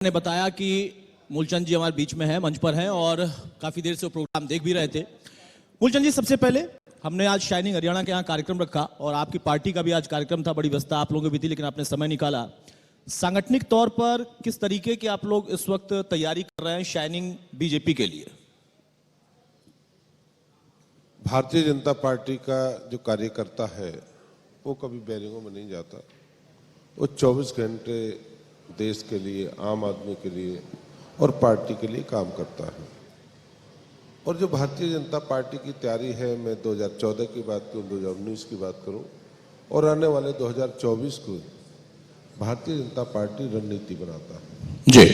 ने बताया कि मूलचंद जी हमारे बीच में है, मंच पर हैं और काफी देर से वो प्रोग्राम देख भी रहे थे। मूलचंद जी, सबसे पहले हमने आज शाइनिंग हरियाणा के यहाँ कार्यक्रम रखा और आपकी पार्टी का भी आज कार्यक्रम था, बड़ी व्यस्तता आप लोगों की भी थी, लेकिन आपने समय निकाला। सांगठनिक तौर पर किस तरीके की आप लोग इस वक्त तैयारी कर रहे हैं शाइनिंग बीजेपी के लिए? भारतीय जनता पार्टी का जो कार्यकर्ता है वो कभी बैरिंगों में नहीं जाता। वो 24 घंटे देश के लिए, आम आदमी के लिए और पार्टी के लिए काम करता है। और जो भारतीय जनता पार्टी की तैयारी है, मैं 2014 की बात करूं, 2019 की बात करूं और आने वाले 2024 को भारतीय जनता पार्टी रणनीति बनाता है। जी,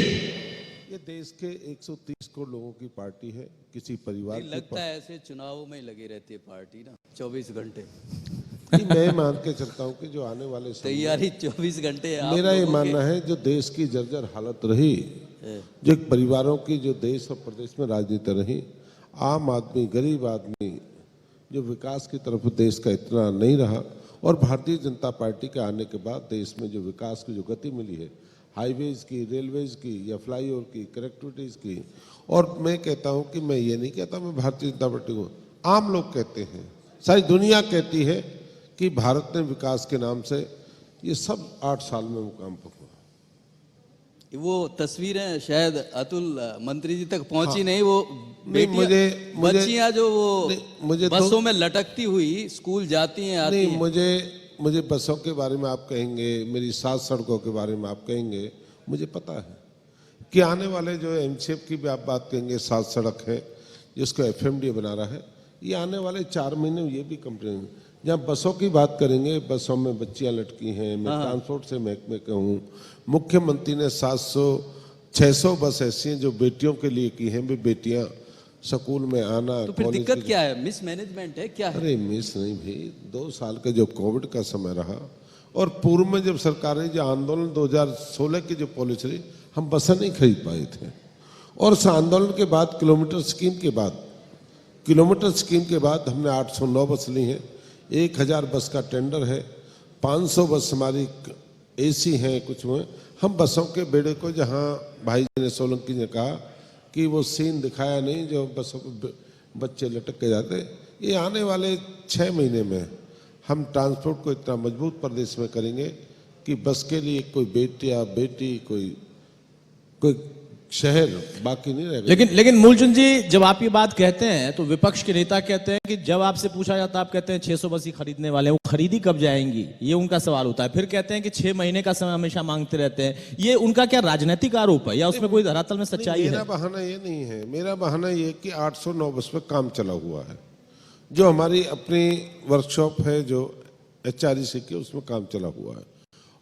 ये देश के 130 करोड़ लोगों की पार्टी है। किसी परिवार की लगता है ऐसे चुनावों में लगी रहती है पार्टी ना 24 घंटे। मैं मान के चलता हूं कि जो आने वाले तैयारी 24 घंटे। मेरा ये मानना है जो देश की जर्जर हालत रही, जो परिवारों की जो देश और प्रदेश में राजनीति रही, आम आदमी, गरीब आदमी, जो विकास की तरफ देश का इतना नहीं रहा। और भारतीय जनता पार्टी के आने के बाद देश में जो विकास की जो गति मिली है, हाईवेज की, रेलवेज की या फ्लाईओवर की, कनेक्टिविटीज की। और मैं कहता हूं कि मैं ये नहीं कहता मैं भारतीय जनता पार्टी को, आम लोग कहते हैं, सारी दुनिया कहती है कि भारत ने विकास के नाम से ये सब 8 साल में मुकाम पर हुआ। वो तस्वीरें शायद अतुल मंत्री जी तक पहुंची नहीं। वो बच्चियां जो वो बसों में लटकती हुई स्कूल जाती हैं, आती हैं। मुझे बसों के बारे में आप कहेंगे, मेरी 7 सड़कों के बारे में आप कहेंगे, मुझे पता है कि आने वाले जो एमसीएफ की भी आप बात कहेंगे, 7 सड़क है जिसको एफएमडी बना रहा है, ये आने वाले 4 महीने में ये भी कंप्लीट। जहाँ बसों की बात करेंगे, बसों में बच्चियां लटकी हैं। मैं ट्रांसपोर्ट से महकमे का हूँ। मुख्यमंत्री ने 700-600 बस ऐसी हैं जो बेटियों के लिए की हैं, भी बेटियां स्कूल में आना। तो फिर दिक्कत क्या है? मिसमैनेजमेंट है क्या है? अरे मिस नहीं भाई, 2 साल का जो कोविड का समय रहा और पूर्व में जब सरकारें जो आंदोलन 2016 की जो पॉलिसी रही, हम बसें नहीं खरीद पाए थे। और उस आंदोलन के बाद किलोमीटर स्कीम के बाद हमने 809 बस ली हैं। 1000 बस का टेंडर है। 500 बस हमारी एसी हैं। कुछ में हम बसों के बेड़े को, जहां भाई जी ने, सोलंकी ने कहा कि वो सीन दिखाया नहीं जो बसों को बच्चे लटक के जाते, ये आने वाले 6 महीने में हम ट्रांसपोर्ट को इतना मजबूत प्रदेश में करेंगे कि बस के लिए कोई बेटी, कोई शहर बाकी नहीं रहेगा। लेकिन मूलचंद जी, जब आप ये बात कहते हैं तो विपक्ष के नेता कहते हैं कि जब आपसे पूछा जाता है आप कहते हैं 600 बस ही खरीदने वाले हैं, वो खरीदी कब जाएंगी, ये उनका सवाल होता है। फिर कहते हैं कि 6 महीने का समय हमेशा मांगते रहते हैं। ये उनका क्या राजनीतिक आरोप है या उसमें कोई धरातल में सच्चाई है? मेरा बहाना ये नहीं है। मेरा बहाना ये कि 809 बस पे काम चला हुआ है। जो हमारी अपनी वर्कशॉप है जो HREC की, उसमें काम चला हुआ है।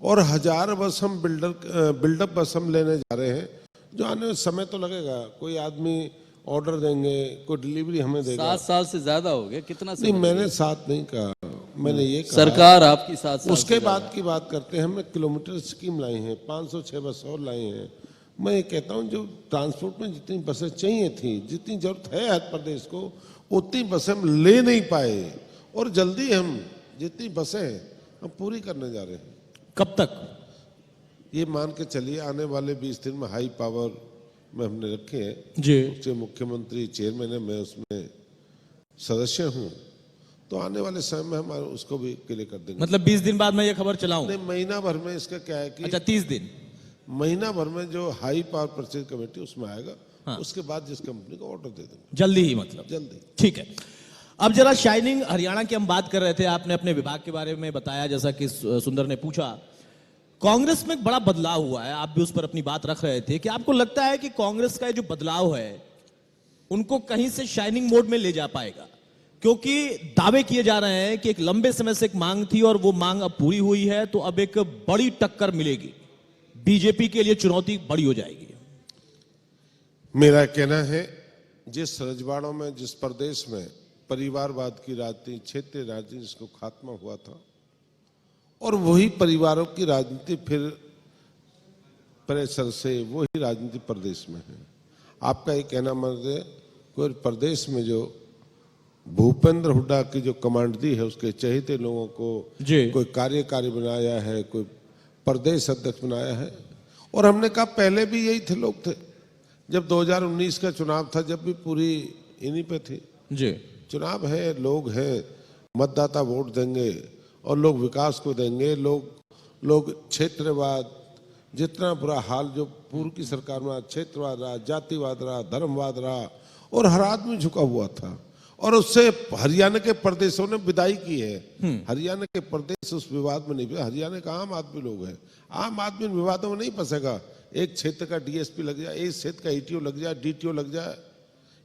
और 1000 बस हम बिल्डअप बस हम लेने जा रहे हैं, जो आने में समय तो लगेगा। कोई आदमी ऑर्डर देंगे, कोई डिलीवरी हमें देगा। 7 साल से ज्यादा हो गया। कितना नहीं, मैंने 7 नहीं कहा, मैंने ये कहा सरकार आपकी 7 साल उसके बाद की बात करते हैं। हमने किलोमीटर स्कीम लाई है, 506 बस और लाई हैं। मैं ये कहता हूँ जो ट्रांसपोर्ट में जितनी बसें चाहिए थी, जितनी जरूरत है हर प्रदेश को, उतनी बसें हम ले नहीं पाए। और जल्दी हम जितनी बसें हैं हम पूरी करने जा रहे हैं। कब तक? ये मान के चलिए आने वाले 20 दिन में हाई पावर में हमने रखे हैं जी। उसके मुख्यमंत्री चेयरमैन है, मैं उसमें सदस्य हूँ। तो आने वाले समय में हम उसको भी क्लियर कर देंगे। मतलब 20 दिन बाद मैं ये खबर चलाऊं? नहीं, महीना भर में इसका क्या है कि, अच्छा, 30 दिन, महीना भर में जो हाई पावर परचेज कमेटी उसमें आएगा। हाँ। उसके बाद जिस कंपनी को ऑर्डर दे देंगे जल्दी ही, मतलब जल्दी। ठीक है। अब जरा शाइनिंग हरियाणा की हम बात कर रहे थे, आपने अपने विभाग के बारे में बताया, जैसा कि सुंदर ने पूछा। कांग्रेस में एक बड़ा बदलाव हुआ है, आप भी उस पर अपनी बात रख रहे थे कि आपको लगता है कि कांग्रेस का जो बदलाव है उनको कहीं से शाइनिंग मोड में ले जा पाएगा? क्योंकि दावे किए जा रहे हैं कि एक लंबे समय से एक मांग थी और वो मांग अब पूरी हुई है, तो अब एक बड़ी टक्कर मिलेगी, बीजेपी के लिए चुनौती बड़ी हो जाएगी। मेरा कहना है जिस रजवाड़ों में, जिस प्रदेश में परिवारवाद की राजनीति, क्षेत्रीय राजनीति जिसको खात्मा हुआ था, और वही परिवारों की राजनीति फिर प्रेशर से वही राजनीति प्रदेश में है। आपका ये कहना मतलब कोई प्रदेश में जो भूपेंद्र हुड्डा की जो कमांड दी है, उसके चहेते लोगों को कोई कार्यकारी बनाया है, कोई प्रदेश अध्यक्ष बनाया है, और हमने कहा पहले भी यही थे लोग थे, जब 2019 का चुनाव था, जब भी पूरी इन्हीं पे थी जी। चुनाव है, लोग हैं, मतदाता वोट देंगे और लोग विकास को देंगे। लोग क्षेत्रवाद, जितना बुरा हाल जो पूर्व की सरकार में, क्षेत्रवाद रहा, जातिवाद रहा, धर्मवाद रहा, और हर आदमी झुका हुआ था। और उससे हरियाणा के प्रदेशों ने विदाई की है। हरियाणा के प्रदेश उस विवाद में नहीं, हरियाणा का आम आदमी लोग हैं, आम आदमी विवादों में नहीं फंसेगा। एक क्षेत्र का डीएसपी लग जाए, एक क्षेत्र का ईटीओ लग जाए, डीटीओ लग जाए,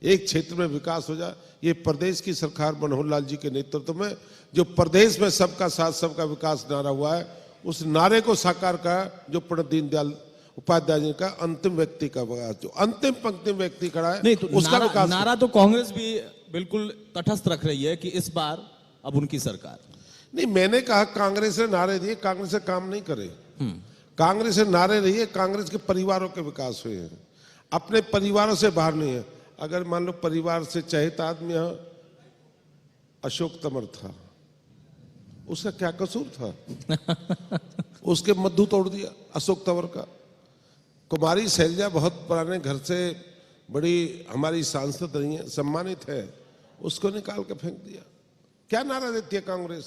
एक क्षेत्र में विकास हो जाए। ये प्रदेश की सरकार मनोहर लाल जी के नेतृत्व में जो प्रदेश में सबका साथ सबका विकास नारा हुआ है, उस नारे को साकार का जो पंडित दीनदयाल उपाध्याय जी का अंतिम व्यक्ति का विकास, जो अंतिम पंक्ति व्यक्ति खड़ा है, नहीं तो उसका विकास। नारा तो कांग्रेस भी बिल्कुल तटस्थ रख रही है कि इस बार अब उनकी सरकार। नहीं, मैंने कहा कांग्रेस ने नारे दिए, कांग्रेस से काम नहीं करे। कांग्रेस से नारे रही है, कांग्रेस के परिवारों के विकास हुए हैं, अपने परिवारों से बाहर नहीं है। अगर मान लो परिवार से चहेता आदमी यहां अशोक तंवर था, उसका क्या कसूर था? उसके मद्दू तोड़ दिया अशोक तंवर का। कुमारी शैलजा बहुत पुराने घर से बड़ी हमारी सांसद रही है, सम्मानित है, उसको निकाल के फेंक दिया। क्या नारा देती है कांग्रेस?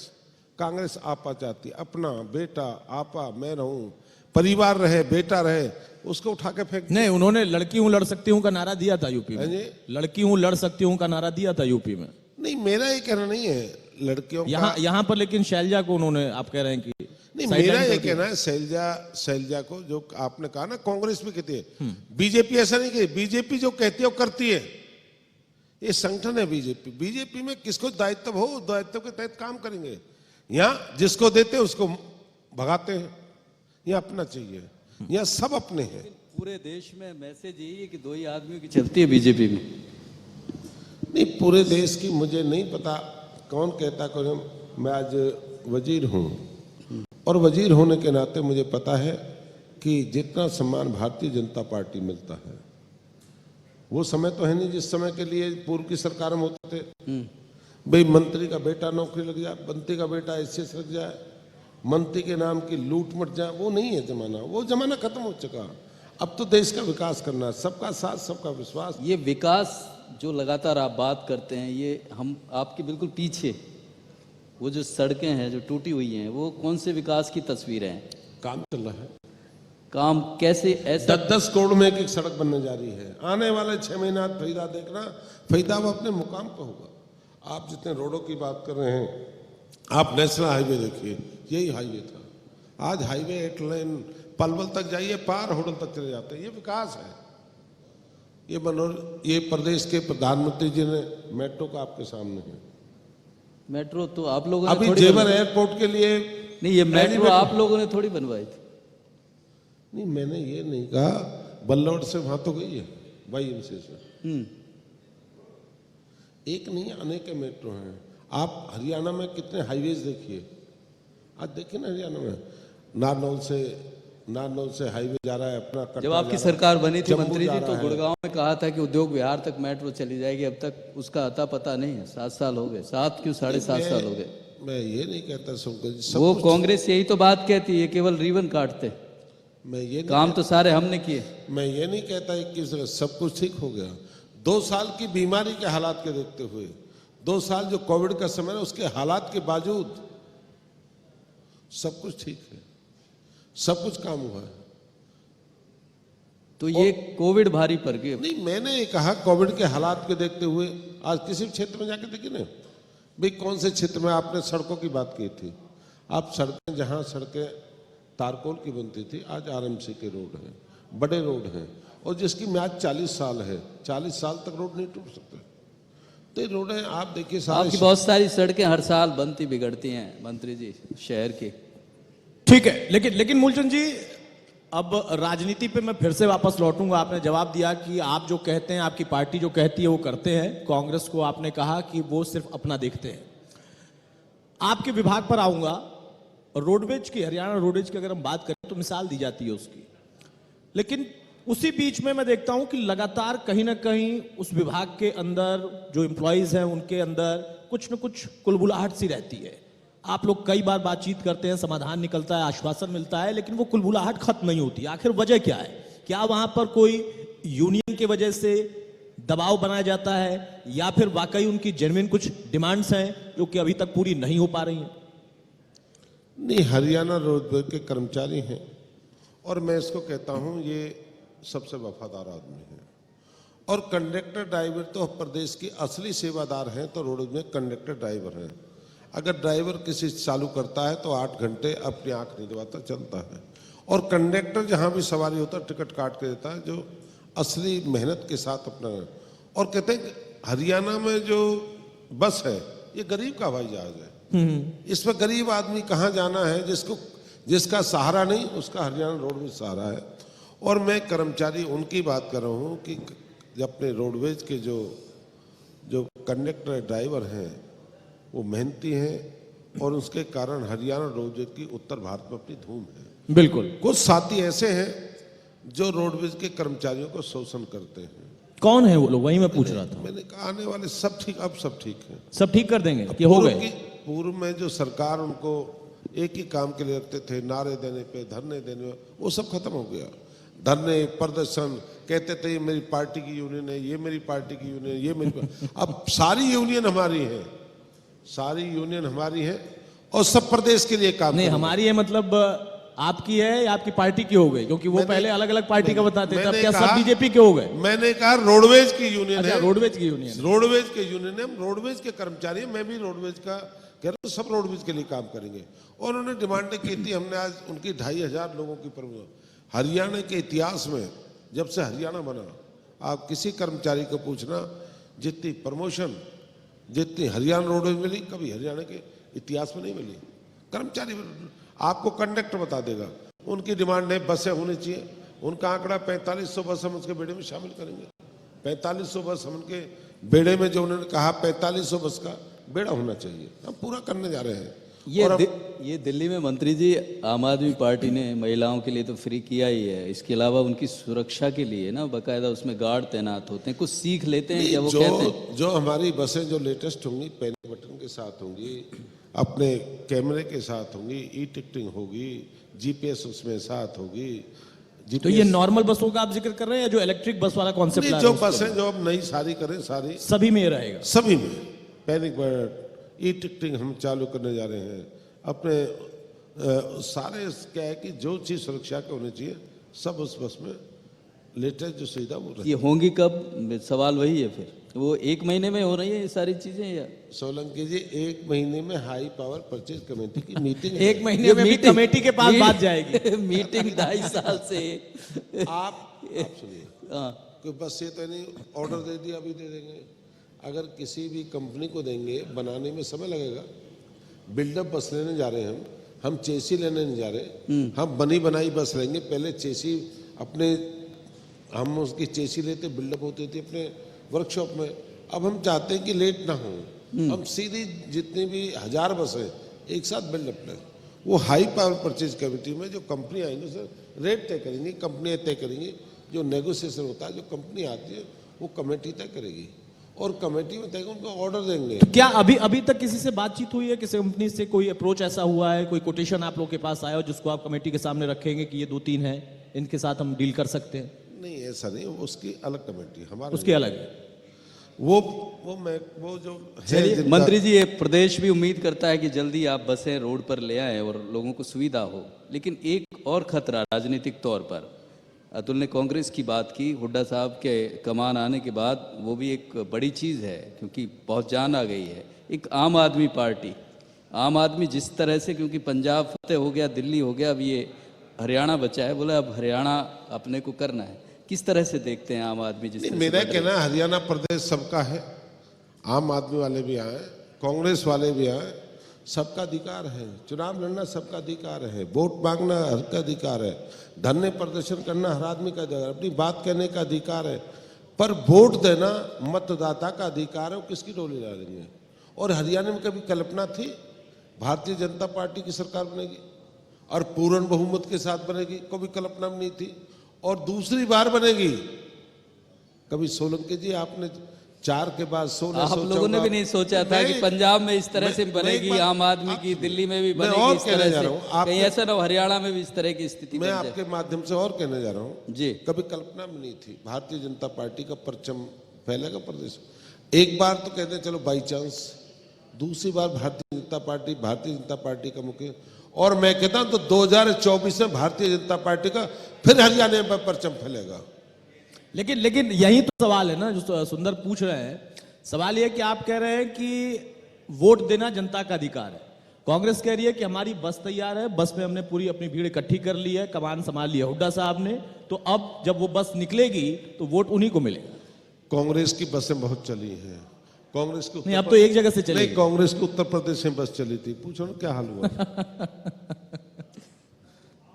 कांग्रेस आपा चाहती है, अपना बेटा आपा, मैं रहूं, परिवार रहे, बेटा रहे, उसको उठा के फेंक दिया। नहीं, उन्होंने लड़की हूं लड़ सकती हूं का नारा दिया था यूपी में। लड़की हूं लड़ सकती हूं का नारा दिया था यूपी में। नहीं, मेरा ये कहना नहीं है लड़कियों यहाँ पर, लेकिन शैलजा को उन्होंने, आप कह रहे हैं कि नहीं, मेरा ये कहना है शैलजा को जो आपने कहा ना, कांग्रेस भी कहती है, बीजेपी ऐसा नहीं कहती। बीजेपी जो कहती है वो करती है। ये संगठन है बीजेपी। बीजेपी में किसको दायित्व हो, दायित्व के तहत काम करेंगे। यहाँ जिसको देते हैं उसको भगाते हैं। ये अपना चाहिए, यहाँ सब अपने हैं। पूरे देश में मैसेज यही है कि दो ही आदमियों की चलती है बीजेपी में। नहीं, पूरे देश की मुझे नहीं पता कौन कहता कौन। मैं आज वजीर हूँ और वजीर होने के नाते मुझे पता है कि जितना सम्मान भारतीय जनता पार्टी मिलता है, वो समय तो है नहीं जिस समय के लिए पूर्व की सरकार में होते थे। भाई मंत्री का बेटा नौकरी लग जाए, मंत्री का बेटा एसएस लग जाए, मंत्री के नाम की लूट मट जाए, वो नहीं है जमाना। वो जमाना खत्म हो चुका। अब तो देश का विकास करना है, सबका साथ सबका विश्वास। ये विकास जो लगातार आप बात करते हैं, ये हम आपके बिल्कुल पीछे वो जो सड़कें हैं जो टूटी हुई हैं, वो कौन से विकास की तस्वीरें हैं? काम चल रहा है। काम कैसे? ऐसा 10 करोड़ में एक सड़क बनने जा रही है। आने वाले 6 महीना फैदा देखना, फैदा वो अपने मुकाम पर होगा। आप जितने रोडों की बात कर रहे हैं, आप नेशनल हाईवे देखिए, यही हाईवे था। आज हाईवे 8 लेन पलवल तक जाइए, पार होटल तक चले जाते हैं। ये विकास है। ये प्रदेश के प्रधानमंत्री जी ने मेट्रो का आपके सामने है। मेट्रो तो आप लोगों ने अभी थोड़ी जेवर एयरपोर्ट के लिए नहीं, ये मेट्रो आप लोगों ने थोड़ी बनवाई थी। नहीं, मैंने ये नहीं कहा। बल्लौर से वहां तो गई है, वाईएमसी से। एक नहीं, अनेक मेट्रो हैं। आप हरियाणा में कितने हाईवेज देखिए। आज देखिए ना, हरियाणा में नारनौल से हाईवे जा रहा है अपना। जब आपकी सरकार बनी थी मंत्री जी, तो गुड़गांव में कहा था कि उद्योग विहार तक मेट्रो चली जाएगी। अब तक उसका अता पता नहीं है। 7 साल हो गए, 7 क्यों 7.5 साल हो गए। मैं ये नहीं कहता सब वो कांग्रेस यही तो बात कहती है, केवल रिबन काटते। मैं ये काम तो सारे हमने किए। मैं ये नहीं कहता कि सब कुछ ठीक हो गया। 2 साल की बीमारी के हालात के देखते हुए, 2 साल जो कोविड का समय है, उसके हालात के बावजूद सब कुछ ठीक है, सब कुछ काम हुआ है। तो ये कोविड भारी पड़ गई। नहीं, मैंने ये कहा कोविड के हालात को देखते हुए आज किसी भी क्षेत्र में जाके देखिए ना, भाई कौन से क्षेत्र में आपने सड़कों की बात की थी। आप सड़कें, जहां सड़कें तारकोल की बनती थी, आज आरएमसी के रोड हैं, बड़े रोड हैं, और जिसकी म्याद 40 साल है। 40 साल तक रोड नहीं टूट सकते। तो ये रोड है, आप देखिए आपकी बहुत सारी सड़कें हर साल बनती बिगड़ती हैं मंत्री जी शहर की। ठीक है, लेकिन मूलचंद जी, अब राजनीति पे मैं फिर से वापस लौटूंगा। आपने जवाब दिया कि आप जो कहते हैं, आपकी पार्टी जो कहती है वो करते हैं। कांग्रेस को आपने कहा कि वो सिर्फ अपना देखते हैं। आपके विभाग पर आऊंगा। रोडवेज की, हरियाणा रोडवेज की अगर हम बात करें तो मिसाल दी जाती है उसकी, लेकिन उसी बीच में मैं देखता हूं कि लगातार कहीं ना कहीं उस विभाग के अंदर जो एम्प्लॉयज हैं उनके अंदर कुछ न कुछ कुलबुलाहट सी रहती है। आप लोग कई बार बातचीत करते हैं, समाधान निकलता है, आश्वासन मिलता है, लेकिन वो कुलबुलाहट खत्म नहीं होती। आखिर वजह क्या है? क्या वहां पर कोई यूनियन की वजह से दबाव बनाया जाता है, या फिर वाकई उनकी जेन्युइन कुछ डिमांड्स हैं जो कि अभी तक पूरी नहीं हो पा रही हैं? नहीं, हरियाणा रोडवेज के कर्मचारी हैं और मैं इसको कहता हूं ये सबसे वफादार आदमी है। और कंडक्टर ड्राइवर तो प्रदेश की असली सेवादार हैं तो रोडवेज में कंडक्टर ड्राइवर हैं। अगर ड्राइवर किसी चालू करता है तो 8 घंटे अपनी आंख नहीं दबाता चलता है। और कंडक्टर जहां भी सवारी होता है टिकट काट के देता है, जो असली मेहनत के साथ अपना। और कहते हैं हरियाणा में जो बस है ये गरीब का हवाई जहाज है। इसमें गरीब आदमी कहाँ जाना है, जिसका सहारा नहीं उसका हरियाणा रोडवेज सहारा है। और मैं कर्मचारी उनकी बात कर रहा हूँ कि अपने रोडवेज के जो कंडक्टर ड्राइवर हैं वो मेहनती हैं और उसके कारण हरियाणा रोडवेज की उत्तर भारत में अपनी धूम है। बिल्कुल। कुछ साथी ऐसे हैं जो रोडवेज के कर्मचारियों को शोषण करते हैं। कौन है वो लोग? वही मैं पूछ रहा था। मैंने कहा आने वाले सब ठीक, अब सब ठीक है, सब ठीक कर देंगे कि हो गए? पूर्व में जो सरकार उनको एक ही काम के लिए रखते थे, नारे देने पे, धरने देने पे, वो सब खत्म हो गया। धरने, प्रदर्शन, कहते थे ये मेरी पार्टी की यूनियन है, ये मेरी पार्टी की यूनियन, ये मेरी अब सारी यूनियन हमारी है, सारी यूनियन हमारी है और सब प्रदेश के लिए काम नहीं, हमारी है मतलब आपकी है या आपकी पार्टी की हो गई? क्योंकि वो पहले अलग अलग पार्टी का बताते थे, अब क्या सब बीजेपी के हो गए? मैंने कहा रोडवेज की यूनियन अच्छा, है। रोडवेज की यूनियन, रोडवेज के यूनियन है, हम रोडवेज के कर्मचारी हैं, मैं भी रोडवेज का कह रहा हूँ, सब रोडवेज के लिए काम करेंगे। और उन्होंने डिमांडें की थी, हमने आज उनकी 2500 लोगों की हरियाणा के इतिहास में जब से हरियाणा बना, आप किसी कर्मचारी को पूछना जितनी प्रमोशन जितनी हरियाणा रोडवेज मिली कभी हरियाणा के इतिहास में नहीं मिली। कर्मचारी आपको कंडक्टर बता देगा, उनकी डिमांड है बसें होनी चाहिए। उनका आंकड़ा 4500 बस हम उसके बेड़े में शामिल करेंगे। 4500 बस हम उनके बेड़े में, जो उन्होंने कहा 4500 बस का बेड़ा होना चाहिए, हम पूरा करने जा रहे हैं। ये दिल्ली में मंत्री जी आम आदमी पार्टी ने महिलाओं के लिए तो फ्री किया ही है, इसके अलावा उनकी सुरक्षा के लिए ना बाकायदा उसमें गार्ड तैनात होते हैं। कुछ सीख लेते हैं क्या वो कहते हैं? जो हमारी बसें जो लेटेस्ट होंगी, पैनिक बटन के साथ होंगी, अपने कैमरे के साथ होंगी, ई टिकटिंग होगी, जीपीएस उसमें साथ होगी। तो ये नॉर्मल बसों का आप जिक्र कर रहे हैं या जो इलेक्ट्रिक बस वाला कॉन्सेप्ट? जो बसें जो अब नई सारी करें, सारी सभी में रहेगा, सभी में पैनिक बटन, ई टिकटिंग हम चालू करने जा रहे हैं। अपने सारे क्या है कि जो चीज़ सुरक्षा के होनी चाहिए सब उस बस में लेटेस्ट जो सुविधा वो ये होंगी कब? सवाल वही है फिर, वो 1 महीने में हो रही है ये सारी चीजें या? सोलंकी जी 1 महीने में हाई पावर परचेज कमेटी की मीटिंग 1 महीने में भी कमेटी के पास बात जाएगी। मीटिंग 2.5 साल से आप सुनिए, कोई बस से तो नहीं ऑर्डर दे दिया अभी दे देंगे। अगर किसी भी कंपनी को देंगे, बनाने में समय लगेगा। बिल्डअप बस लेने जा रहे हैं हम चेसी लेने नहीं जा रहे। हम बनी बनाई बस लेंगे। पहले चेसी अपने हम उसकी चेसी लेते, बिल्डअप होती थी अपने वर्कशॉप में। अब हम चाहते हैं कि लेट ना हो, हम सीधी जितनी भी 1000 बसें एक साथ बिल्डअप लें। वो हाई पावर परचेज कमेटी में जो कंपनी आएंगी सर रेट तय करेंगी, कंपनियाँ तय करेंगी। जो नेगोशिएशन होता है, जो कंपनी आती है वो कमेटी तय करेगी और कमेटी में तय उनको ऑर्डर देंगे। तो क्या अभी तक किसी से बातचीत हुई है? किसी कंपनी से कोई अप्रोच ऐसा हुआ है, कोई कोटेशन आप लोग के पास आया हो जिसको आप कमेटी के सामने रखेंगे कि ये 2-3 है, इनके साथ हम डील कर सकते हैं? नहीं, ऐसा नहीं, उसकी अलग कमेटी हमारे उसकी अलग है। वो जो चलिए मंत्री जी, ये प्रदेश भी उम्मीद करता है कि जल्दी आप बसें रोड पर ले आए और लोगों को सुविधा हो। लेकिन एक और खतरा राजनीतिक तौर पर, अतुल ने कांग्रेस की बात की, हुड्डा साहब के कमान आने के बाद वो भी एक बड़ी चीज़ है क्योंकि बहुत जान आ गई है। एक आम आदमी पार्टी, आम आदमी जिस तरह से, क्योंकि पंजाब फतेह हो गया, दिल्ली हो गया, अब ये हरियाणा बचा है, बोला अब हरियाणा अपने को करना है। किस तरह से देखते हैं आम आदमी जिस तरह से? मेरा कहना हरियाणा प्रदेश सबका है, आम आदमी वाले भी आए, कांग्रेस वाले भी आए, सबका अधिकार है। चुनाव लड़ना सबका अधिकार है, वोट मांगना हर का अधिकार है, धरने प्रदर्शन करना हर आदमी का अधिकार, अपनी बात कहने का अधिकार है। पर वोट देना मतदाता का अधिकार है, वो किसकी डोली ला रही है। और हरियाणा में कभी कल्पना थी भारतीय जनता पार्टी की सरकार बनेगी और पूर्ण बहुमत के साथ बनेगी? कभी कल्पना में नहीं थी और दूसरी बार बनेगी। कभी सोलंकी जी आपने 4 के बाद 16 आप लोगों ने भी नहीं सोचा था कि पंजाब में इस तरह से बनेगी आम आदमी की, दिल्ली में भी बनेगी इस तरह से, कहीं ऐसा ना हो हरियाणा में भी इस तरह की स्थिति मैं बन जाए। आपके माध्यम से और कहने जा रहा हूँ, जी कभी कल्पना में नहीं थी भारतीय जनता पार्टी का परचम फैलेगा प्रदेश में। एक बार तो कहते हैं चलो बाई चांस, दूसरी बार भारतीय जनता पार्टी का मुख्य, और मैं कहता हूं तो 2024 में भारतीय जनता पार्टी का फिर हरियाणा में परचम फैलेगा। लेकिन यही तो सवाल है ना जो सुंदर पूछ रहे हैं। सवाल ये कि आप कह रहे हैं कि वोट देना जनता का अधिकार है, कांग्रेस कह रही है कि हमारी बस तैयार है, बस में हमने पूरी अपनी भीड़ इकट्ठी कर ली है, कमान संभाल लिया हुड्डा साहब ने, तो अब जब वो बस निकलेगी तो वोट उन्हीं को मिलेगा। कांग्रेस की बसें बहुत चली हैं, कांग्रेस की नहीं, अब तो एक जगह से चलेगी। नहीं, कांग्रेस की उत्तर प्रदेश में बस चली थी, पूछो ना क्या हाल हुआ।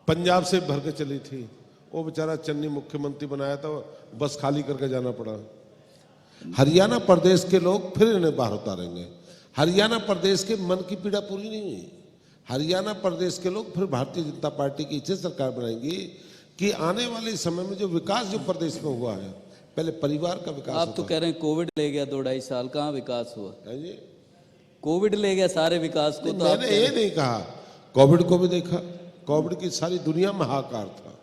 पंजाब से भर के चली थी, वो बेचारा चन्नी मुख्यमंत्री बनाया था, बस खाली करके जाना पड़ा। हरियाणा प्रदेश के लोग फिर इन्हें बाहर उतारेंगे। हरियाणा प्रदेश के मन की पीड़ा पूरी नहीं हुई। हरियाणा प्रदेश के लोग फिर भारतीय जनता पार्टी की इच्छा सरकार बनाएंगी कि आने वाले समय में जो विकास जो प्रदेश में हुआ है, पहले परिवार का विकास। आप तो कह रहे हैं कोविड ले गया 2-2.5 साल, कहाँ विकास हुआ? है जी, कोविड ले गया सारे विकास को। तो मैंने ये नहीं कहा, कोविड को भी देखा, कोविड की सारी दुनिया में हाहाकार था।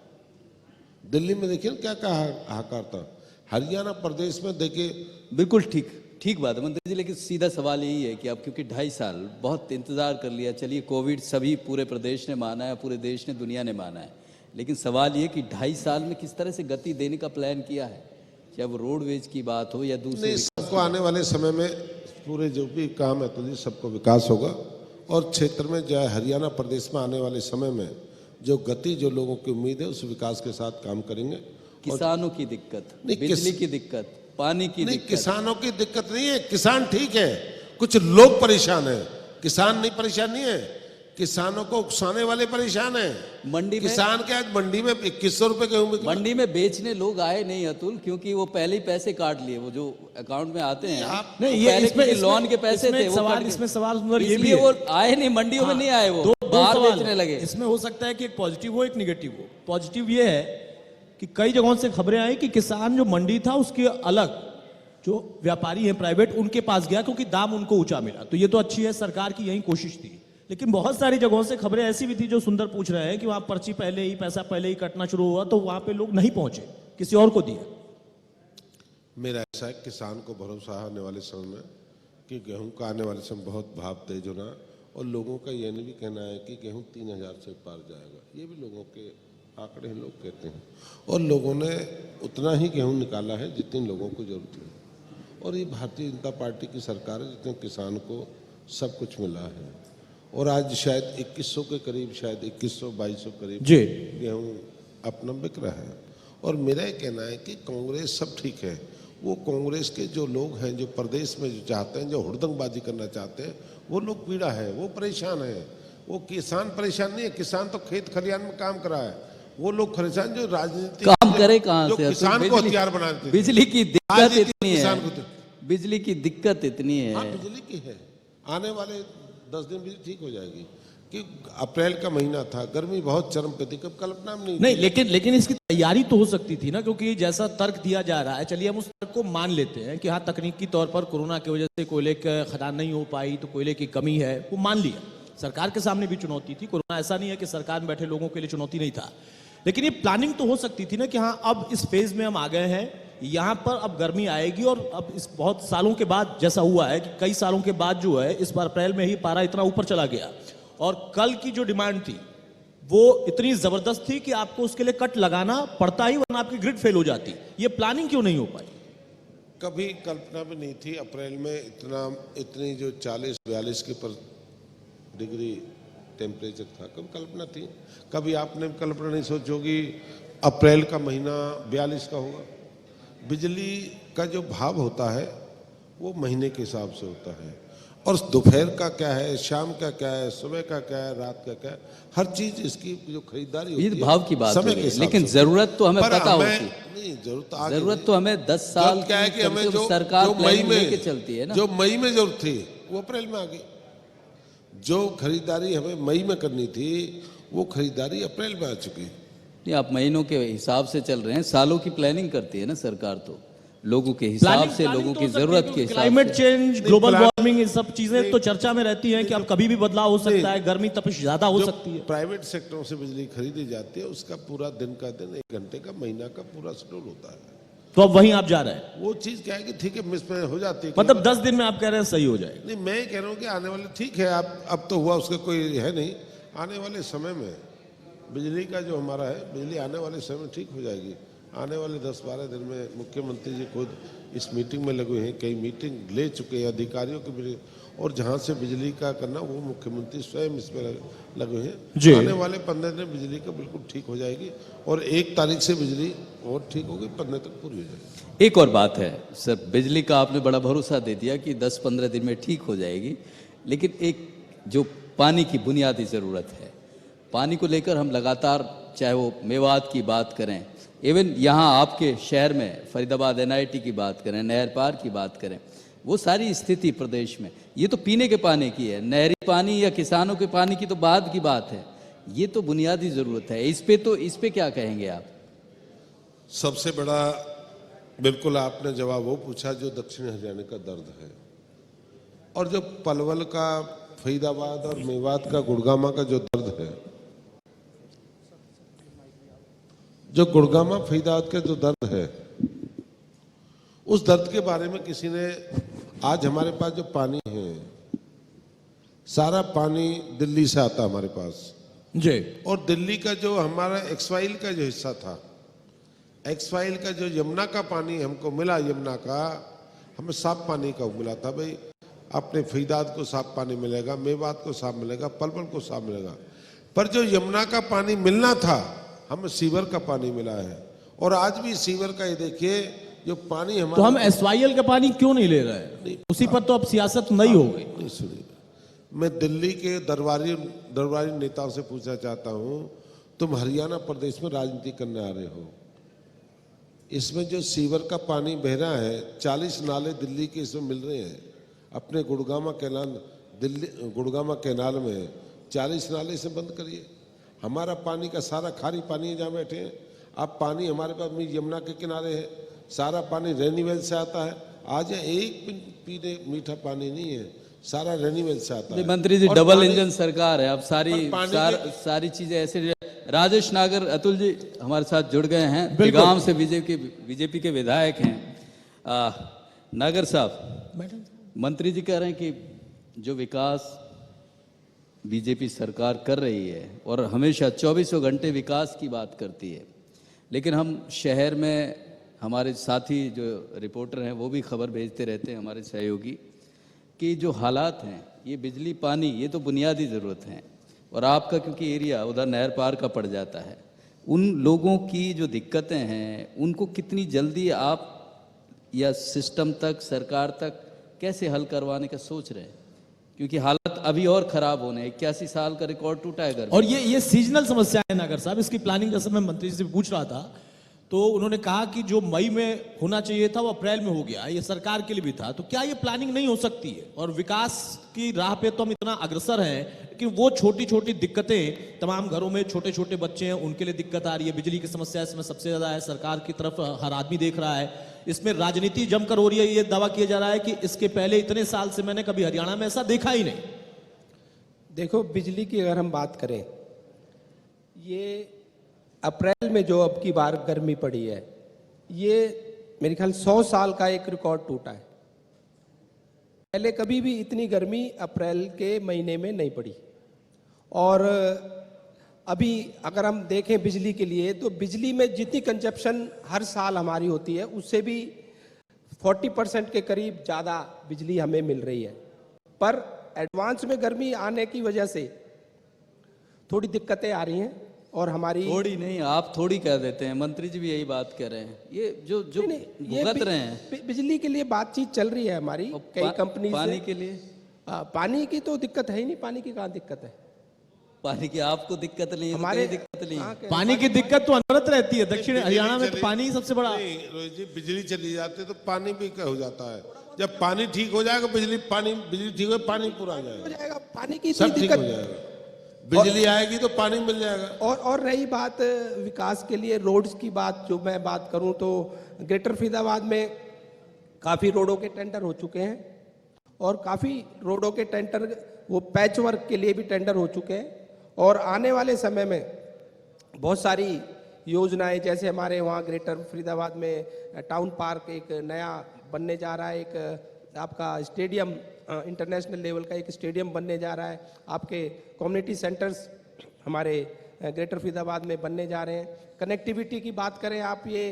दिल्ली में देखिए क्या क्या हाहाकार था, हरियाणा प्रदेश में देखिए। बिल्कुल ठीक बात है मंत्री जी, लेकिन सीधा सवाल यही है कि अब क्योंकि 2.5 साल बहुत इंतजार कर लिया, चलिए कोविड सभी पूरे प्रदेश ने माना है, पूरे देश ने, दुनिया ने माना है, लेकिन सवाल ये कि 2.5 साल में किस तरह से गति देने का प्लान किया है, चाहे वो रोडवेज की बात हो या दूसरे। सबको आने वाले समय में पूरे जो भी काम है तो जी सबको विकास होगा, और क्षेत्र में जो है हरियाणा प्रदेश में आने वाले समय में जो गति जो लोगों की उम्मीद है उस विकास के साथ काम करेंगे। किसानों की दिक्कत, नहीं, बिजली की दिक्कत, पानी की नहीं, दिक्कत। किसानों की दिक्कत नहीं है, किसान ठीक है, कुछ लोग परेशान हैं, किसान नहीं परेशान नहीं है, किसानों को उकसाने वाले परेशान हैं। मंडी में किसान के आज मंडी में 2100 रुपए गेहूं बिक रहा है। मंडी में बेचने लोग आए नहीं अतुल, क्योंकि वो पहले ही पैसे काट लिए, वो जो अकाउंट में आते हैं आप- नहीं, वो ये पहले इसमें के लोन के पैसे इसमें थे, एक वो सवाल, काट के- इसमें सवाल सुंदर ये भी इसलिए है। वो आए नहीं, मंडियों में नहीं आए, वो दो बाहर सवाल बेचने हैं। लगे। इसमें हो सकता है कि एक पॉजिटिव हो, एक निगेटिव हो। पॉजिटिव ये है कि कई जगहों से खबरें आई कि किसान जो मंडी था उसके अलग जो व्यापारी हैं प्राइवेट, उनके पास गया क्योंकि दाम उनको ऊंचा मिला, तो ये तो अच्छी है, सरकार की यही कोशिश थी। लेकिन बहुत सारी जगहों से खबरें ऐसी भी थी जो सुंदर पूछ रहे हैं कि वहां पर्ची पहले ही, पैसा पहले ही कटना शुरू हुआ, तो वहां पे लोग नहीं पहुंचे, किसी और को दिया। मेरा ऐसा है, किसान को भरोसा आने वाले समय में कि गेहूं का आने वाले समय बहुत भाव तेज होना, और लोगों का यह भी कहना है कि गेहूं 3000 से पार जाएगा, ये भी लोगों के आंकड़े लोग कहते हैं, और लोगों ने उतना ही गेहूं निकाला है जितनी लोगों को जरूरत है। और ये भारतीय जनता पार्टी की सरकार है जितने किसान को सब कुछ मिला है, और आज शायद 2100 के करीब, शायद 2100-2200 करीब जी गेहूं अपना बिक रहा है। और मेरा ये कहना है कि कांग्रेस सब ठीक है, वो कांग्रेस के जो लोग हैं जो प्रदेश में जो चाहते हैं, जो हुड़दंगबाजी करना चाहते हैं, वो लोग पीड़ा है, वो परेशान है। वो किसान परेशान नहीं है, किसान तो खेत खलियान में काम कर रहा है, वो लोग परेशान जो राजनीति काम करे कहाँ जो से? किसान को हथियार बनाते हैं। बिजली की दिक्कत राजनीति इतनी किसान है, को बिजली की दिक्कत इतनी हाँ, है। बिजली की है, आने वाले 10 दिन बिजली ठीक हो जाएगी। कि अप्रैल का महीना था, गर्मी बहुत चरम पे थी, कब कल्पना में नहीं, लेकिन इसकी तैयारी तो हो सकती थी ना, क्योंकि जैसा तर्क दिया जा रहा है, चलिए हम उस तर्क को मान लेते हैं कि हाँ तकनीकी तौर पर कोरोना की वजह से कोयले की खदान नहीं हो पाई, तो कोयले की कमी है, वो मान लिया। सरकार के सामने भी चुनौती थी, कोरोना ऐसा नहीं है कि सरकार में बैठे लोगों के लिए चुनौती नहीं था, लेकिन ये प्लानिंग तो हो सकती थी ना कि हाँ अब इस फेज में हम आ गए हैं, यहाँ पर अब गर्मी आएगी, और अब इस बहुत सालों के बाद जैसा हुआ है कि कई सालों के बाद जो है इस बार अप्रैल में ही पारा इतना ऊपर चला गया, और कल की जो डिमांड थी वो इतनी जबरदस्त थी कि आपको उसके लिए कट लगाना पड़ता ही, वरना आपकी ग्रिड फेल हो जाती। ये प्लानिंग क्यों नहीं हो पाई? कभी कल्पना भी नहीं थी अप्रैल में इतनी जो 40-42 के पर डिग्री टेम्परेचर था, कभी कल्पना थी? कभी आपने कल्पना नहीं सोचोगी अप्रैल का महीना 42 का होगा। बिजली का जो भाव होता है वो महीने के हिसाब से होता है, और दोपहर का क्या है, शाम का क्या है, सुबह का क्या है, रात का क्या है, हर चीज इसकी जो खरीदारी होती ये है भाव की बात हो समय गई, के हिसाब लेकिन से। जरूरत तो हमें पर पता हमें- होती। नहीं, जरूरत आगे जरूरत नहीं। तो हमें 10 साल क्या है कि की हमें कम से कम जो सरकार जो मई प्लानिंग में लेके चलती है ना। जो मई में जरूरत थी वो अप्रैल में आ गई। जो खरीदारी हमें मई में करनी थी वो खरीदारी अप्रैल में आ चुकी। नहीं, आप महीनों के हिसाब से चल रहे हैं, सालों की प्लानिंग करती है ना सरकार, तो लोगों के हिसाब से, लोगों की जरूरत के हिसाब क्लाइमेट से। चेंज, ग्लोबल प्लान- वार्मिंग, ये सब चीजें तो चर्चा में रहती हैं कि अब कभी भी बदलाव हो सकता है, गर्मी तपिश ज्यादा हो जो सकती है। प्राइवेट सेक्टरों से बिजली खरीदी जाती है उसका पूरा दिन का दिन, 1 घंटे का, महीना का पूरा शेड्यूल होता है। तो अब वहीं आप जा रहे हैं, वो चीज क्या है कि ठीक है, मिस में हो जाती है मतलब 10 दिन में आप कह रहे हैं सही हो जाएगा। नहीं, मैं कह रहा हूँ कि आने वाले, ठीक है, अब तो हुआ, उसका कोई है नहीं, आने वाले समय में बिजली का जो हमारा है, बिजली आने वाले समय में ठीक हो जाएगी। आने वाले 10-12 दिन में मुख्यमंत्री जी खुद इस मीटिंग में लगे हैं, कई मीटिंग ले चुके हैं अधिकारियों की भी, और जहां से बिजली का करना वो मुख्यमंत्री स्वयं इसमें लगे जी। हैं। आने वाले 15 दिन बिजली का बिल्कुल ठीक हो जाएगी, और 1 तारीख से बिजली और ठीक होगी, 15 तक पूरी हो जाएगी। एक और बात है सर, बिजली का आपने बड़ा भरोसा दे दिया कि 10-15 दिन में ठीक हो जाएगी, लेकिन एक जो पानी की बुनियादी ज़रूरत है, पानी को लेकर हम लगातार, चाहे वो मेवात की बात करें, इवन यहाँ आपके शहर में फरीदाबाद NIT की बात करें, नहर पार की बात करें, वो सारी स्थिति प्रदेश में, ये तो पीने के पानी की है, नहरी पानी या किसानों के पानी की तो बाद की बात है, ये तो बुनियादी ज़रूरत है। इस पे क्या कहेंगे आप? सबसे बड़ा, बिल्कुल आपने जवाब वो पूछा जो दक्षिण हरियाणा का दर्द है, और जो पलवल का, फरीदाबाद और मेवात का, गुड़गामा का जो दर्द है, जो गुड़गामा फरीदाबाद का जो दर्द है, उस दर्द के बारे में किसी ने, आज हमारे पास जो पानी है, सारा पानी दिल्ली से आता हमारे पास जी, और दिल्ली का जो हमारा एक्सवाइल का जो हिस्सा था, एक्सवाइल का जो यमुना का पानी हमको मिला, यमुना का हमें साफ पानी का मिला था भाई, अपने फरीदाबाद को साफ पानी मिलेगा, मेवात को साफ मिलेगा, पलवल को साफ मिलेगा, पर जो यमुना का पानी मिलना था हमें सीवर का पानी मिला है, और आज भी सीवर का, ये देखिए जो पानी हमारा, तो हम SYL का पानी क्यों नहीं ले रहे हैं? उसी पर तो अब सियासत नहीं हो गई। नहीं, सुनिए, मैं दिल्ली के दरबारी नेताओं से पूछना चाहता हूं, तुम हरियाणा प्रदेश में राजनीति करने आ रहे हो, इसमें जो सीवर का पानी बह रहा है, 40 नाले दिल्ली के इसमें मिल रहे हैं, अपने गुड़गामा कैनाल, दिल्ली गुड़गामा कैनाल में 40 नाले से बंद करिए। हमारा पानी का सारा खारी पानी है, जहाँ बैठे हैं आप, पानी हमारे पास यमुना के किनारे है, सारा पानी रेनीवेल से आता है। आज एक पीने मीठा पानी नहीं है, सारा रेनीवेल से आता है। मंत्री जी, और डबल पानी- इंजन सरकार है, अब सारी चीजें ऐसे। राजेश नागर अतुल जी हमारे साथ जुड़ गए हैं, गांव से बीजेपी के विधायक हैं। नागर साहब, मंत्री जी कह रहे हैं कि जो विकास बीजेपी सरकार कर रही है, और हमेशा 24 घंटे विकास की बात करती है, लेकिन हम शहर में, हमारे साथी जो रिपोर्टर हैं वो भी खबर भेजते रहते हैं, हमारे सहयोगी, कि जो हालात हैं, ये बिजली पानी, ये तो बुनियादी ज़रूरत हैं, और आपका क्योंकि एरिया उधर नहर पार का पड़ जाता है, उन लोगों की जो दिक्कतें हैं उनको कितनी जल्दी आप या सिस्टम तक, सरकार तक कैसे हल करवाने का सोच रहे हैं? क्योंकि हालत अभी और खराब होने, 81 साल का रिकॉर्ड टूटा है गर्मी। और ये सीजनल समस्या है नागर साहब, इसकी प्लानिंग जैसे मैं मंत्री जी से पूछ रहा था, तो उन्होंने कहा कि जो मई में होना चाहिए था वो अप्रैल में हो गया, ये सरकार के लिए भी था, तो क्या ये प्लानिंग नहीं हो सकती है? और विकास की राह पे तो हम इतना अग्रसर हैं कि वो छोटी छोटी दिक्कतें, तमाम घरों में छोटे छोटे बच्चे हैं, उनके लिए दिक्कत आ रही है, बिजली की समस्या इसमें सबसे ज्यादा है, सरकार की तरफ हर आदमी देख रहा है, इसमें राजनीति जमकर हो रही है, ये दावा किया जा रहा है कि इसके पहले इतने साल से मैंने कभी हरियाणा में ऐसा देखा ही नहीं। देखो, बिजली की अगर हम बात करें, ये अप्रैल में जो अब की बार गर्मी पड़ी है, ये मेरे ख्याल 100 साल का एक रिकॉर्ड टूटा है। पहले कभी भी इतनी गर्मी अप्रैल के महीने में नहीं पड़ी। और अभी अगर हम देखें बिजली के लिए, तो बिजली में जितनी कंजप्शन हर साल हमारी होती है, उससे भी 40% के करीब ज़्यादा बिजली हमें मिल रही है, पर एडवांस में गर्मी आने की वजह से थोड़ी दिक्कतें आ रही हैं। और हमारी थोड़ी नहीं, आप थोड़ी कह देते हैं, मंत्री जी भी यही बात कह रहे हैं, ये जो भुगत रहे हैं। बिजली के लिए बातचीत चल रही है हमारी कई कंपनी से। पानी के लिए, पानी की तो दिक्कत है ही नहीं, पानी की कहाँ दिक्कत है? पानी की आपको दिक्कत नहीं है, हमारे दिक्कत नहीं है। पानी की दिक्कत तो अनवरत रहती है, दक्षिण हरियाणा में तो पानी ही सबसे बड़ा। नहीं रोहित जी, बिजली चली जाती है तो पानी भी क्या हो जाता है, जब पानी ठीक हो जाएगा, बिजली ठीक हो, पानी पूरा आ हो जाएगा, जाएगा, पानी की सब इतनी ठीक हो दिक्कत। जाएगा, बिजली आएगी तो पानी मिल जाएगा। और रही बात विकास के लिए रोड्स की बात, जो मैं बात करूं तो ग्रेटर फरीदाबाद में काफ़ी रोडों के टेंडर हो चुके हैं और काफ़ी रोडों के टेंडर वो पैच वर्क के लिए भी टेंडर हो चुके हैं और आने वाले समय में बहुत सारी योजनाएं, जैसे हमारे वहाँ ग्रेटर फरीदाबाद में टाउन पार्क एक नया बनने जा रहा है, एक आपका स्टेडियम इंटरनेशनल लेवल का एक स्टेडियम बनने जा रहा है, आपके कम्युनिटी सेंटर्स हमारे ग्रेटर फरीदाबाद में बनने जा रहे हैं। कनेक्टिविटी की बात करें आप, ये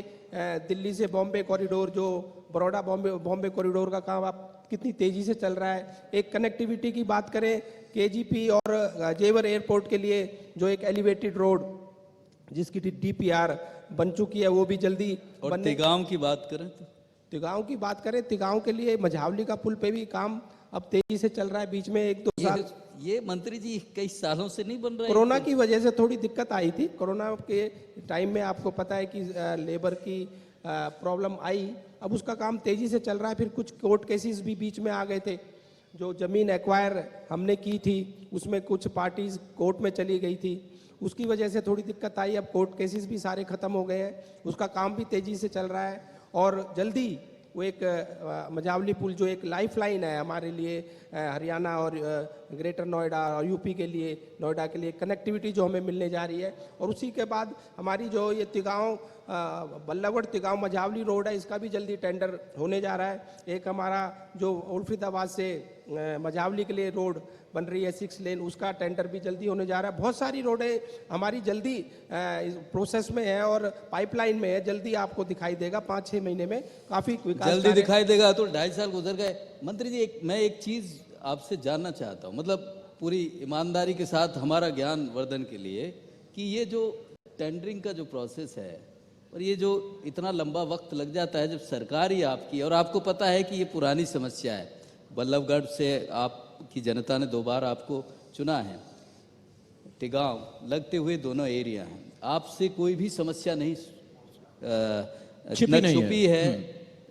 दिल्ली से बॉम्बे कॉरिडोर, जो बड़ौदा बॉम्बे कॉरिडोर का काम आप कितनी तेजी से चल रहा है। एक कनेक्टिविटी की बात करें, केजीपी और जेवर एयरपोर्ट के लिए जो एक एलिवेटेड रोड जिसकी डीपीआर बन चुकी है वो भी जल्दी और बनने। तिगांव की बात करें तो तिगांव की बात करें, तिगांव के लिए मझावली का पुल पे भी काम अब तेजी से चल रहा है। बीच में 1-2 साल ये मंत्री जी कई सालों से नहीं बन रहा है। कोरोना की वजह से थोड़ी दिक्कत आई थी। कोरोना के टाइम में आपको पता है कि लेबर की प्रॉब्लम आई, अब उसका काम तेजी से चल रहा है। फिर कुछ कोर्ट केसेस भी बीच में आ गए थे, जो जमीन एक्वायर हमने की थी उसमें कुछ पार्टीज कोर्ट में चली गई थी, उसकी वजह से थोड़ी दिक्कत आई। अब कोर्ट केसेस भी सारे खत्म हो गए हैं, उसका काम भी तेजी से चल रहा है और जल्दी वो एक मझावली पुल जो एक लाइफ लाइन है हमारे लिए, हरियाणा और ग्रेटर नोएडा और यूपी के लिए, नोएडा के लिए कनेक्टिविटी जो हमें मिलने जा रही है। और उसी के बाद हमारी जो ये तिगांव बल्लभगढ़ तिगांव मझावली रोड है, इसका भी जल्दी टेंडर होने जा रहा है। एक हमारा जो ओल्ड फरीदाबाद से मझावली के लिए रोड बन रही है 6 लेन, उसका टेंडर भी जल्दी होने जा रहा है। बहुत सारी रोडें हमारी जल्दी प्रोसेस में है और पाइपलाइन में है, जल्दी आपको दिखाई देगा 5-6 महीने में काफी विकास जल्दी दिखाई देगा। तो 2.5 साल गुजर गए। मंत्री जी मैं एक चीज आपसे जानना चाहता हूँ, मतलब पूरी ईमानदारी के साथ हमारा ज्ञान वर्धन के लिए, कि ये जो टेंडरिंग का जो प्रोसेस है और ये जो इतना लंबा वक्त लग जाता है, जब सरकार ही आपकी, और आपको पता है कि ये पुरानी समस्या है, बल्लभगढ़ से आपकी जनता ने 2 बार आपको चुना है, तिगांव लगते हुए दोनों एरिया हैं, आपसे कोई भी समस्या नहीं छुपी है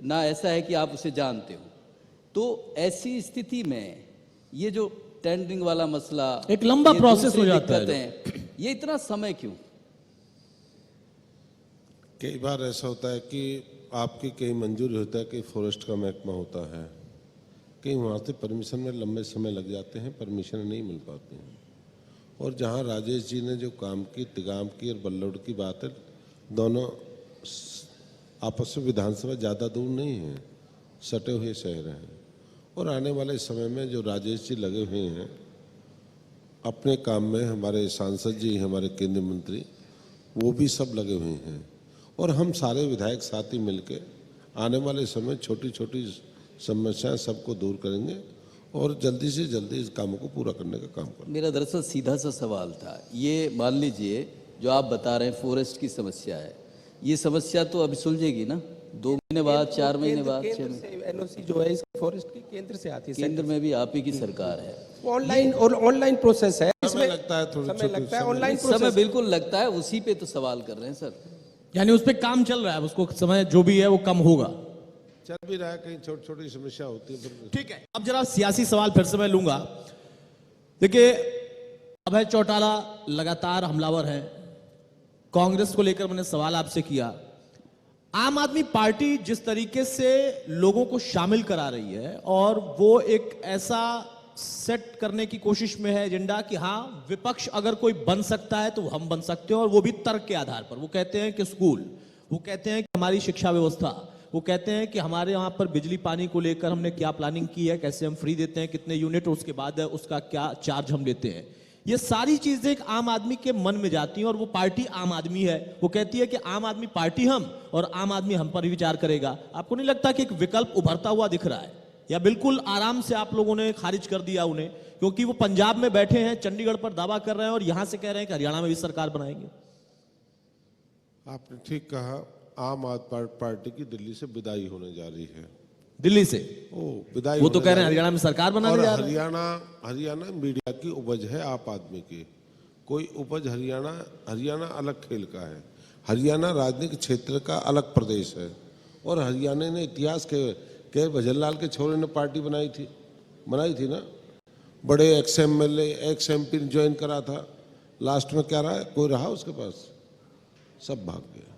ना ऐसा है कि आप उसे जानते हो। तो ऐसी स्थिति में ये जो टेंडरिंग वाला मसला, एक लंबा ये प्रोसेस दूसरी हो जाता है। दिक्कतें, ये इतना समय क्यों? कई बार ऐसा होता है कि आपकी कई मंजूरी होता है कि फॉरेस्ट का महकमा होता है, कहीं वहाँ से परमिशन में लंबे समय लग जाते हैं, परमिशन नहीं मिल पाती हैं। और जहाँ राजेश जी ने जो काम की, तिगाम की और बल्लौड़ की बात है, दोनों आपस में विधानसभा ज़्यादा दूर नहीं है, सटे हुए शहर हैं। और आने वाले समय में जो राजेश जी लगे हुए हैं अपने काम में, हमारे सांसद जी, हमारे केंद्रीय मंत्री, वो भी सब लगे हुए हैं और हम सारे विधायक साथ ही मिलके आने वाले समय छोटी छोटी समस्याएं सबको दूर करेंगे और जल्दी से जल्दी इस कामों को पूरा करने का काम करेंगे। मेरा दरअसल सीधा सा सवाल था, ये मान लीजिए जो आप बता रहे हैं फॉरेस्ट की समस्या है, ये समस्या तो अभी सुलझेगी ना 2 महीने बाद, 4 महीने बाद, 6 महीने? एनओसी जो है फॉरेस्ट की केंद्र से आती है, केंद्र में भी आप ही की सरकार है, ऑनलाइन प्रोसेस है, समय लगता है, थोड़ा समय लगता है, ऑनलाइन समय प्रोसेस। बिल्कुल लगता है, उसी पे तो सवाल कर रहे हैं सर। यानी उस पर काम चल रहा है, उसको समय जो भी है वो कम होगा। चल भी रहा है, कहीं छोटी छोटी समस्या होती है। ठीक है, अब जरा सियासी सवाल फिर से मैं लूंगा। देखिए, अभय चौटाला लगातार हमलावर है, कांग्रेस को लेकर मैंने सवाल आपसे किया। आम आदमी पार्टी जिस तरीके से लोगों को शामिल करा रही है और वो एक ऐसा सेट करने की कोशिश में है एजेंडा कि हाँ, विपक्ष अगर कोई बन सकता है तो हम बन सकते हैं, और वो भी तर्क के आधार पर। वो कहते हैं कि स्कूल, वो कहते हैं कि हमारी शिक्षा व्यवस्था, वो कहते हैं कि हमारे यहाँ पर बिजली पानी को लेकर हमने क्या प्लानिंग की है, कैसे हम फ्री देते हैं, कितने यूनिट, और उसके बाद उसका क्या चार्ज हम लेते हैं। ये सारी चीजें एक आम आदमी के मन में जाती हैं और वो पार्टी आम आदमी है। वो कहती है कि आम आदमी पार्टी हम, और आम आदमी हम पर ही विचार करेगा। आपको नहीं लगता कि एक विकल्प उभरता हुआ दिख रहा है, या बिल्कुल आराम से आप लोगों ने खारिज कर दिया उन्हें, क्योंकि वो पंजाब में बैठे हैं, चंडीगढ़ पर दावा कर रहे हैं और यहां से कह रहे हैं कि हरियाणा में भी सरकार बनाएंगे? आपने ठीक कहा, आम आदमी पार्टी की दिल्ली से विदाई होने जा रही है। दिल्ली से विदाई वो तो होने कह रहे जा हैं हरियाणा में सरकार बनाने और जा रहे हैं। हरियाणा मीडिया की उपज है आप आदमी की, कोई उपज हरियाणा अलग खेल का है। हरियाणा राजनीतिक क्षेत्र का अलग प्रदेश है और हरियाणा ने इतिहास के भजनलाल के छोरे ने पार्टी बनाई थी ना, बड़े x MLA x MP join करा था, लास्ट में क्या रहा है, कोई रहा उसके पास, सब भाग गया।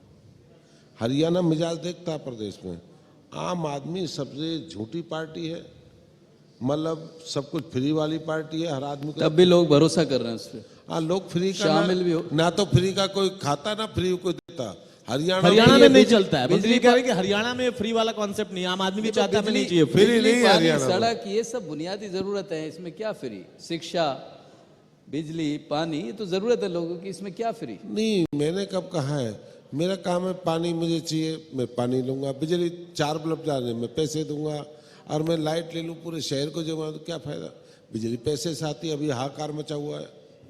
हरियाणा मिजाज देखता है प्रदेश में, आम आदमी सबसे झूठी पार्टी है, मतलब सब कुछ फ्री वाली पार्टी है, हर आदमी को। तब भी लोग भरोसा कर रहे हैं उस पर। हाँ, लोग फ्री का शामिल भी हो। ना तो फ्री का कोई खाता ना फ्री कोई देता। हरियाणा में नहीं चलता है। मंत्री कह रहे हैं कि हरियाणा में फ्री वाला कॉन्सेप्ट नहीं, आम आदमी भी चाहता है, नहीं चाहिए फ्री। नहीं है पानी, हरियाणा में। सड़क, ये सब बुनियादी जरूरत है, इसमें क्या फ्री? शिक्षा, बिजली, पानी, ये तो जरूरत है लोगों की, इसमें क्या फ्री? नहीं, मैंने कब कहा है? मेरा काम है पानी मुझे चाहिए, मैं पानी लूंगा। बिजली 4 बल्ब जाने मैं पैसे दूंगा, और मैं लाइट ले लूं पूरे शहर को जमा, तो क्या फायदा? बिजली पैसे से आती है, अभी हाहाकार मचा हुआ है।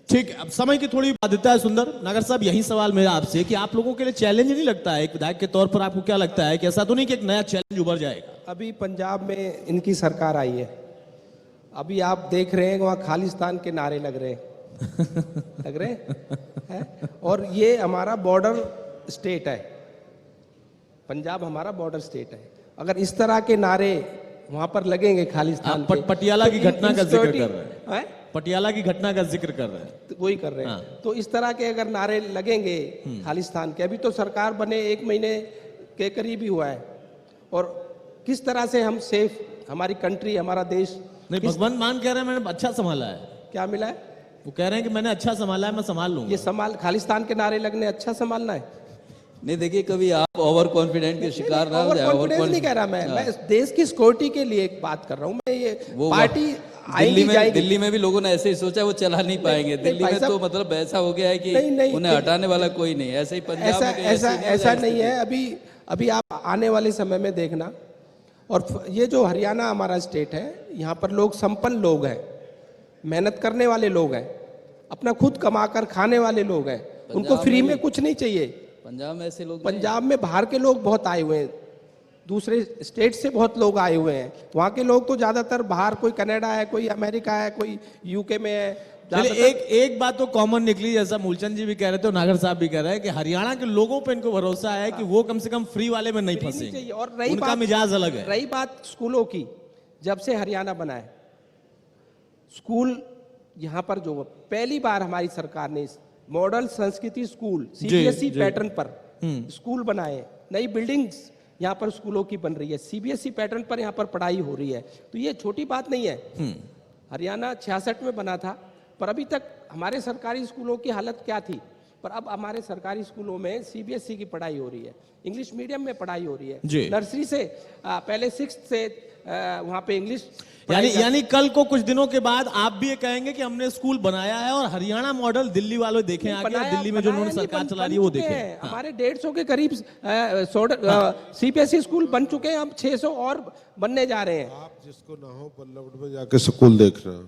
ठीक है, अब समय की थोड़ी बाध्यता है। सुंदर नागर साहब, यही सवाल मेरा आपसे कि आप लोगों के लिए चैलेंज नहीं लगता है एक विधायक के तौर पर? आपको क्या लगता है कि ऐसा तो नहीं कि एक नया चैलेंज उभर जाएगा? अभी पंजाब में इनकी सरकार आई है, अभी आप देख रहे हैं वहाँ खालिस्तान के नारे लग रहे हैं लग रहे हैं? और ये हमारा बॉर्डर स्टेट है, पंजाब हमारा बॉर्डर स्टेट है। अगर इस तरह के नारे वहां पर लगेंगे खालिस्तान आप पटियाला की घटना का जिक्र कर रहे हैं, पटियाला की घटना का जिक्र कर रहे हैं, तो वही कर रहे हैं। तो इस तरह के अगर नारे लगेंगे खालिस्तान के, अभी तो सरकार बने 1 महीने के करीब ही हुआ है, और किस तरह से हम सेफ, हमारी कंट्री, हमारा देश। नहीं, भगवंत मान कह रहे हैं मैंने अच्छा संभाला है। क्या मिला है? वो कह रहे हैं कि मैंने अच्छा संभाला है, मैं संभाल लूंगा। ये संभाल, खालिस्तान के नारे लगने अच्छा संभालना है? नहीं, देखिए कभी आप ओवर कॉन्फिडेंट के शिकार ना हो जाए। कॉन्फिडेंस नहीं कह रहा मैं देश की सिक्योरिटी के लिए बात कर रहा हूँ। मैं ये वो पार्टी आएगी जाएगी। दिल्ली में भी लोगों ने ऐसे ही सोचा, वो चला नहीं पाएंगे। दिल्ली में तो मतलब ऐसा हो गया है कि उन्हें हटाने वाला कोई नहीं। ऐसे ही पंजाब में ऐसा नहीं है। अभी आप आने वाले समय में देखना, और ये जो हरियाणा हमारा स्टेट है, यहाँ पर लोग संपन्न लोग हैं, मेहनत करने वाले लोग हैं, अपना खुद कमाकर खाने वाले लोग हैं, उनको फ्री में कुछ नहीं चाहिए। पंजाब में ऐसे लोग, पंजाब में बाहर के लोग बहुत आए हुए हैं, दूसरे स्टेट से बहुत लोग आए हुए हैं। वहाँ के लोग तो ज्यादातर बाहर, कोई कनाडा है, कोई अमेरिका है, कोई यूके में है। एक बात तो कॉमन निकली, जैसा मूलचंद जी भी कह रहे थे और नागर साहब भी कह रहे हैं कि हरियाणा के लोगों पे इनको भरोसा है कि वो कम से कम फ्री वाले में नहीं फंसेंगे, और उनका मिजाज अलग है। रही बात स्कूलों की, जब से हरियाणा बना है, स्कूल यहाँ पर जो पहली बार हमारी सरकार ने मॉडल संस्कृति स्कूल सीबीएसई पैटर्न पर स्कूल बनाए, नई बिल्डिंग्स यहाँ पर स्कूलों की बन रही है, सीबीएसई पैटर्न पर यहाँ पर पढ़ाई हो रही है। तो ये छोटी बात नहीं है। हरियाणा 66 में बना था, पर अभी तक हमारे सरकारी स्कूलों की हालत क्या थी? पर अब हमारे सरकारी स्कूलों में सीबीएसई की पढ़ाई हो रही है, इंग्लिश मीडियम में पढ़ाई हो रही है। नर्सरी से पहले 6th से वहाँ पे इंग्लिश, यानी कल को कुछ दिनों के बाद आप भी ये कहेंगे कि हमने स्कूल बनाया है और हरियाणा मॉडल दिल्ली वालों देखें आगे, दिल्ली में जो उन्होंने सरकार चला रही है वो देखें। हमारे 150 के करीब सीबीएसई स्कूल बन चुके हैं, अब 600 और बनने जा रहे हैं। आप जिसको ना हो बल्लभ में जाके स्कूल देखना,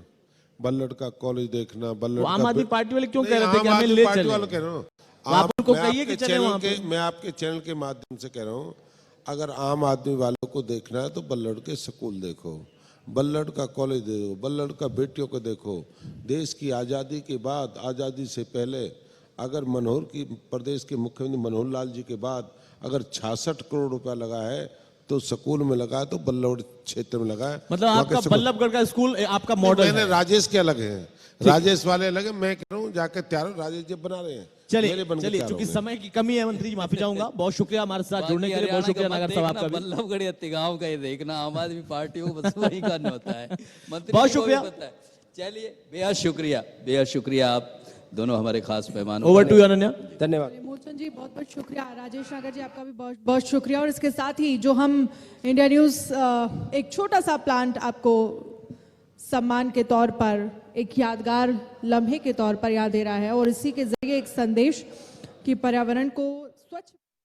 बल्लभ का कॉलेज देखना, बल्लभ आम आदमी पार्टी वाले क्यों कह रहे थे कि हमें ले चले? वाले कह रहा हूँ, आप उनको कहिए कि चले वहां पे। मैं आपके चैनल के माध्यम से कह रहा हूँ, अगर आम आदमी वालों को देखना है तो बल्लभ के स्कूल देखो, बल्लभ का कॉलेज देखो, बल्लभ का बेटियों को देखो। देश की आज़ादी के बाद, आज़ादी से पहले अगर मनोहर की प्रदेश के मुख्यमंत्री मनोहर लाल जी के बाद अगर 66 करोड़ रुपया लगा है तो स्कूल में लगा है, तो बल्लभ क्षेत्र में लगा है। मतलब आपका बल्लभगढ़ का स्कूल आपका मॉडल मैंने राजेश के अलग है, राजेश वाले अलग है। मैं कह रहा हूँ जाके तैयार, राजेश जी बना रहे हैं। चलिए चूंकि समय की कमी है मंत्री जी, माफी चाहूंगा। बहुत शुक्रिया हमारे साथ जुड़ने के लिए, बहुत शुक्रिया नागर साहब आपका भी। बल्लभगढ़ या तिगांव का ये देखना, आम आदमी पार्टी को बस वही करना होता है। मंत्री बहुत शुक्रिया। चलिए, बेहद शुक्रिया आप दोनों हमारे खास मेहमान। Over to Ananya. धन्यवाद मूलचंद जी, बहुत बहुत शुक्रिया। राजेश नागर जी, आपका भी बहुत बहुत शुक्रिया। और इसके साथ ही जो हम इंडिया न्यूज़ एक छोटा सा प्लांट आपको सम्मान के तौर पर, एक यादगार लम्हे के तौर पर याद दे रहा है, और इसी के जरिए एक संदेश कि पर्यावरण को